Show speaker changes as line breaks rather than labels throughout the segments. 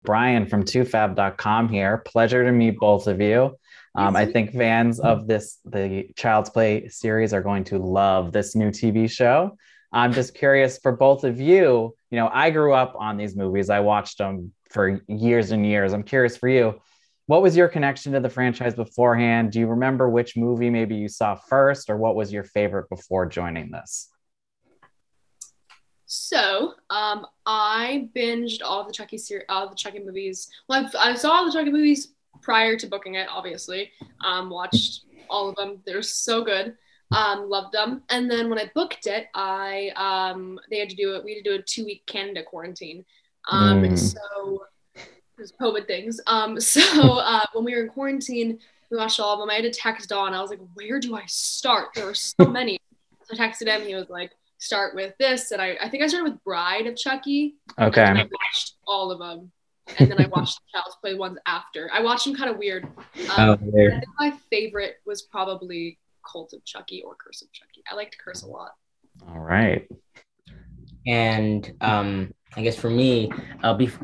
Brian from tooofab.com here. Pleasure to meet both of you. I think fans of the Child's Play series are going to love this new TV show. I'm just curious for both of you. I grew up on these movies. I watched them for years and years. I'm curious for you. What was your connection to the franchise beforehand? Do you remember which movie maybe you saw first, or what was your favorite before joining this?
So, I binged all of the all the Chucky movies. Well, I saw all the Chucky movies prior to booking it, obviously. Watched all of them. They're so good. Loved them. And then when I booked it, we had to do a 2-week Canada quarantine. So there's COVID things. When we were in quarantine, we watched all of them. I had to text Dawn. I was like, where do I start? There were so many. So I texted him. He was like, start with this. And I think I started with Bride of Chucky.
Okay.
And then I watched all of them. And then I watched the Child's Play ones after. I watched them kind of weird.
Weird.
I think my favorite was probably Cult of Chucky or Curse of Chucky. I liked Curse a lot.
All right.
And I guess for me,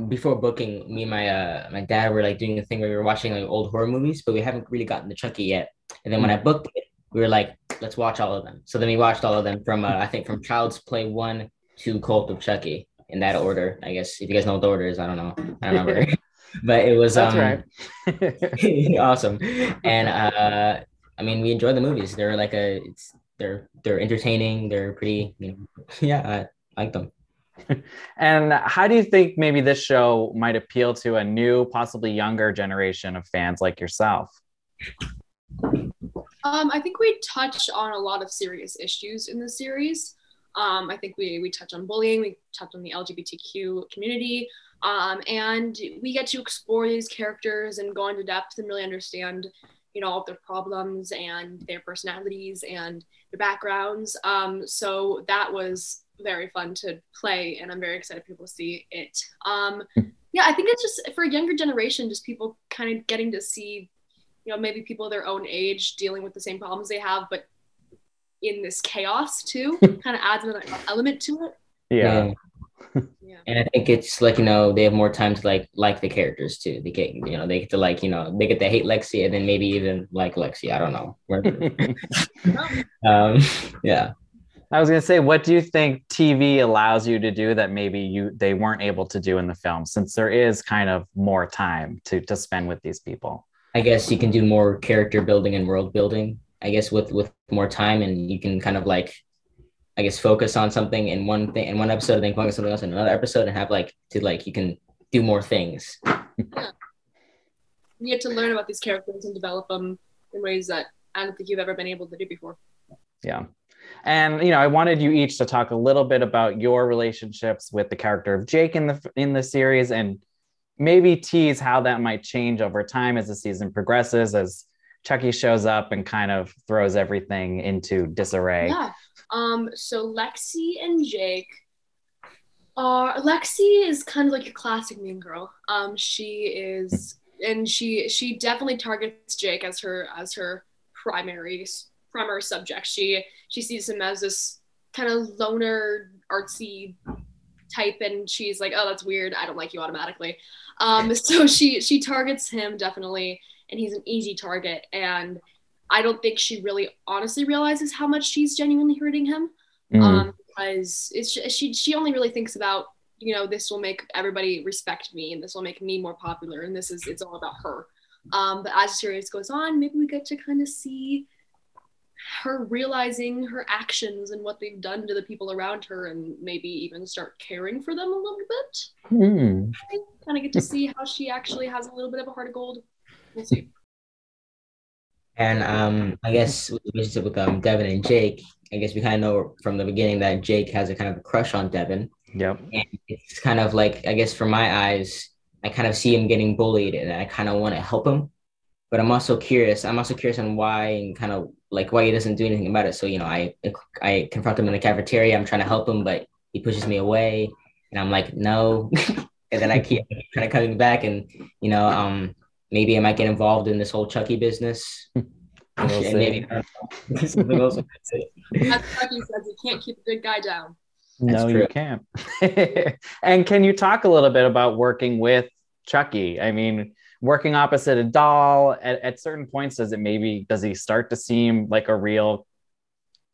before booking, me and my dad were like doing a thing where we were watching like old horror movies, but we haven't really gotten to Chucky yet. And then when I booked it, we were like, let's watch all of them. So then we watched all of them from I think from Child's Play 1 to Cult of Chucky in that order. I guess if you guys know what the order is, I don't know. I don't remember. But it was
That's right.
awesome. And I mean, we enjoy the movies. They're like they're entertaining. They're pretty, yeah, I like them.
And how do you think maybe this show might appeal to a new, possibly younger generation of fans like yourself?
I think we touch on a lot of serious issues in the series. I think we touch on bullying, we touch on the LGBTQ community, and we get to explore these characters and go into depth and really understand, all of their problems and their personalities and their backgrounds. So that was very fun to play, and I'm very excited for people to see it. Yeah, I think it's just for a younger generation, just people kind of getting to see, maybe people their own age dealing with the same problems they have, but in this chaos too, kind of adds another element to it.
Yeah.
And I think it's like, they have more time to like the characters too. They get, they get to they get to hate Lexi and then maybe even like Lexi. I don't know. Yeah.
I was going to say, what do you think TV allows you to do that maybe they weren't able to do in the film, since there is kind of more time to spend with these people?
I guess you can do more character building and world building, I guess, with more time, and you can kind of focus on something in one episode and then focus on something else in another episode and have you can do more things.
Yeah. You get to learn about these characters and develop them in ways that I don't think you've ever been able to do before.
Yeah. And, I wanted you each to talk a little bit about your relationships with the character of Jake in the series, and maybe tease how that might change over time as the season progresses, as Chucky shows up and kind of throws everything into disarray.
Yeah. So Lexi and Jake Lexi is kind of like your classic mean girl. She is, and she definitely targets Jake as her primary subject. She sees him as this kind of loner, artsy type, and she's like, oh, that's weird, I don't like you automatically. So she targets him definitely, and he's an easy target, and I don't think she really honestly realizes how much she's genuinely hurting him. Because she only really thinks about, this will make everybody respect me, and this will make me more popular, and it's all about her. But as the series goes on, maybe we get to kind of see her realizing her actions and what they've done to the people around her, and maybe even start caring for them a little bit. Kind of get to see how she actually has a little bit of a heart of gold. We'll see.
And I guess with the relationship with Devin and Jake, I guess we kind of know from the beginning that Jake has a kind of a crush on Devin.
Yep.
And it's kind of like, I guess from my eyes, I kind of see him getting bullied, and I kind of want to help him. But I'm also curious on why, and kind of like why he doesn't do anything about it. So, I confront him in the cafeteria. I'm trying to help him, but he pushes me away, and I'm like, no. And then I keep kind of coming back, and, maybe I might get involved in this whole Chucky business.
We'll
maybe something else.
As Chucky says, you can't keep a good guy down.
No, you can't. And can you talk a little bit about working with Chucky? I mean, working opposite a doll at certain points, does he start to seem like a real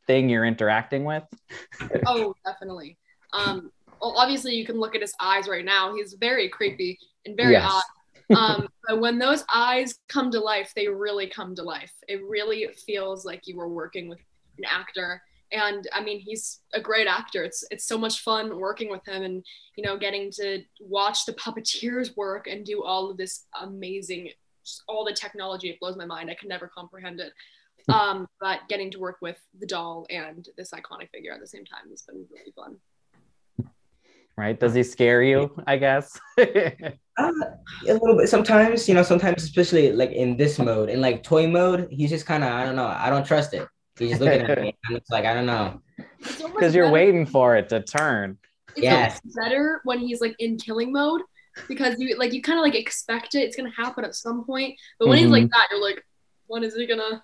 thing you're interacting with?
Oh, definitely. Well, obviously you can look at his eyes right now. He's very creepy and very odd. But when those eyes come to life, they really come to life. It really feels like you were working with an actor. And I mean, he's a great actor. It's so much fun working with him, and you know, getting to watch the puppeteers work and do all of this amazing, all the technology. It blows my mind. I can never comprehend it. But getting to work with the doll and this iconic figure at the same time has been really fun.
Right? Does he scare you, I guess?
A little bit sometimes, you know, sometimes, especially like in this mode, in like toy mode, he's just kind of, I don't know, I don't trust it. He's just looking at me and it's like, I don't know.
Because you're waiting for it to turn.
It's better when he's like in killing mode, because you kind of like expect it. It's going to happen at some point. But when he's like that, you're like, when is it going to,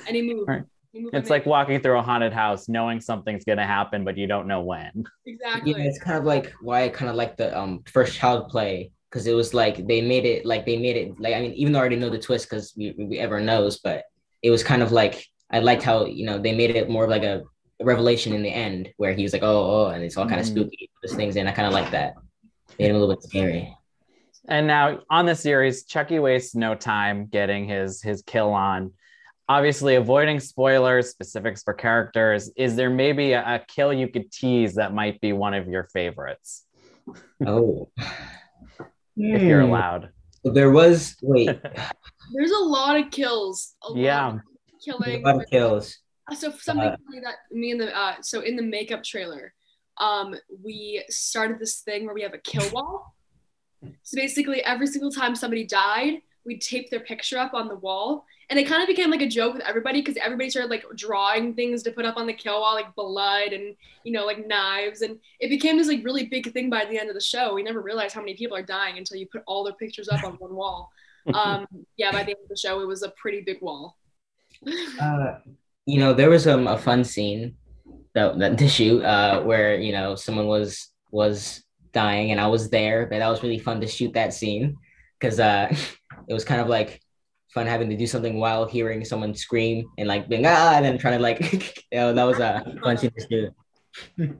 and he moves.
Right. It's like walking through a haunted house, knowing something's going to happen, but you don't know when.
Exactly.
Yeah, it's kind of like why I kind of like the first Child Play, because it was like they made it like, I mean, even though I already know the twist because we ever knows, but it was kind of like, I liked how, you know, they made it more of like a revelation in the end where he was like, oh, and it's all kind of spooky, those things, and I kind of like that. Made him a little bit scary.
And now on the series, Chucky wastes no time getting his kill on. Obviously, avoiding spoilers, specifics for characters, is there maybe a kill you could tease that might be one of your favorites?
Oh.
If you're allowed.
There was,
There's a lot of kills.
Killing. A lot of kills.
So something funny that me and so in the makeup trailer, we started this thing where we have a kill wall. So basically every single time somebody died, we'd tape their picture up on the wall. And it kind of became like a joke with everybody, because everybody started like drawing things to put up on the kill wall, like blood and, you know, like knives. And it became this like really big thing by the end of the show. We never realized how many people are dying until you put all their pictures up on one wall. By the end of the show, it was a pretty big wall.
You know, there was a fun scene that to shoot where, you know, someone was dying and I was there, but that was really fun to shoot that scene because it was kind of like fun having to do something while hearing someone scream and like being and then trying to like you know, that was a fun scene to shoot.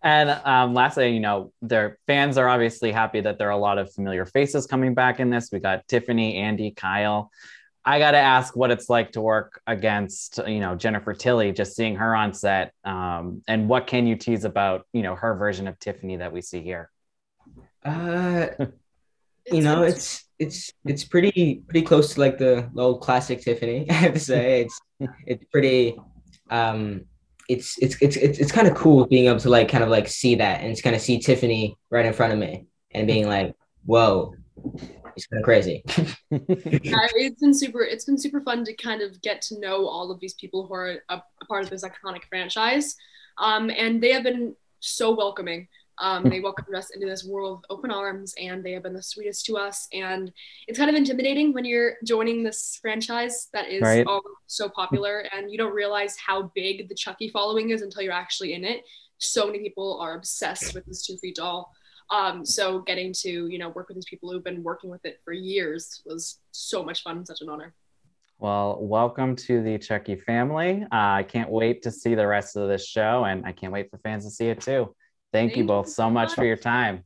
And lastly, you know, their fans are obviously happy that there are a lot of familiar faces coming back in this. We got Tiffany, Andy, Kyle. I got to ask what it's like to work against, you know, Jennifer Tilly, just seeing her on set. And what can you tease about, you know, her version of Tiffany that we see here?
You know, it's pretty close to like the old classic Tiffany. I have to say it's pretty it's kind of cool being able to like kind of like see that and kind of see Tiffany right in front of me and being like, whoa. It's kind of crazy.
It's been super fun to kind of get to know all of these people who are a part of this iconic franchise. And they have been so welcoming. They welcomed us into this world with open arms, and they have been the sweetest to us. And it's kind of intimidating when you're joining this franchise that is so popular, and you don't realize how big the Chucky following is until you're actually in it. So many people are obsessed with this 2 feet doll. So getting to, you know, work with these people who've been working with it for years was so much fun and such an honor.
Well, welcome to the Chucky family. I can't wait to see the rest of this show, and I can't wait for fans to see it too. Thank you both so much for your time.